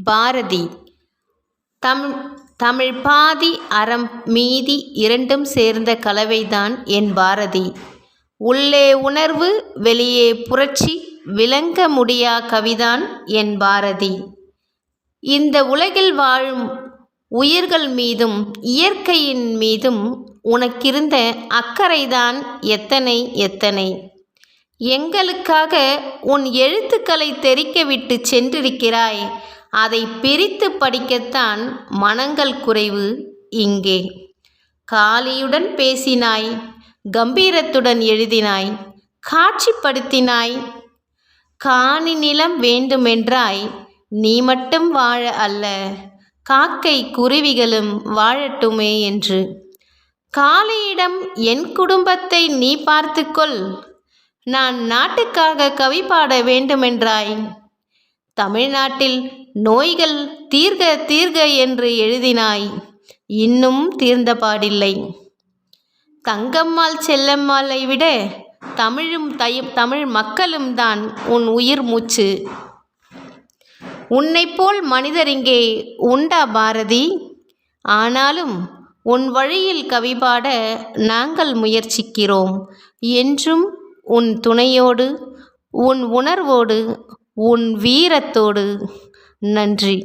பாரதி. தமிழ் பாதி அறம் மீதி இரண்டும் சேர்ந்த கலவைதான் என் பாரதி. உள்ளே உணர்வு வெளியே புரட்சி விளங்க முடியா கவிதான் என் பாரதி. இந்த உலகில் வாழும் உயிர்கள் மீதும் இயற்கையின் மீதும் உனக்கிருந்த அக்கறைதான் எத்தனை எத்தனை. எங்களுக்காக உன் எழுத்துக்களை தெறிக்கவிட்டு சென்றிருக்கிறாய். அதை பிரித்து படிக்கத்தான் மனங்கள் குறைவு இங்கே. காளியுடன் பேசினாய், கம்பீரத்துடன் எழுதினாய், காட்சிப்படுத்தினாய். காணி நிலம் வேண்டுமென்றாய், நீ மட்டும் வாழ அல்ல, காக்கை குருவிகளும் வாழட்டுமே என்று. காளியிடம் என் குடும்பத்தை நீ பார்த்துக்கொள், நான் நாட்டுக்காக கவி பாட வேண்டுமென்றாய். தமிழ்நாட்டில் நோய்கள் தீர்க தீர்க என்று எழுதினாய், இன்னும் தீர்ந்தபாடில்லை. தங்கம்மாள் செல்லம்மாளை விட தமிழ் மக்களும் தான் உன் உயிர் மூச்சு. உன்னைப்போல் மனிதர் இங்கே உண்டா பாரதி? ஆனாலும் உன் வழியில் கவி பாட நாங்கள் முயற்சிக்கிறோம். என்றும் உன் துணையோடு, உன் உணர்வோடு, உன் வீரத்தோடு. நன்றி.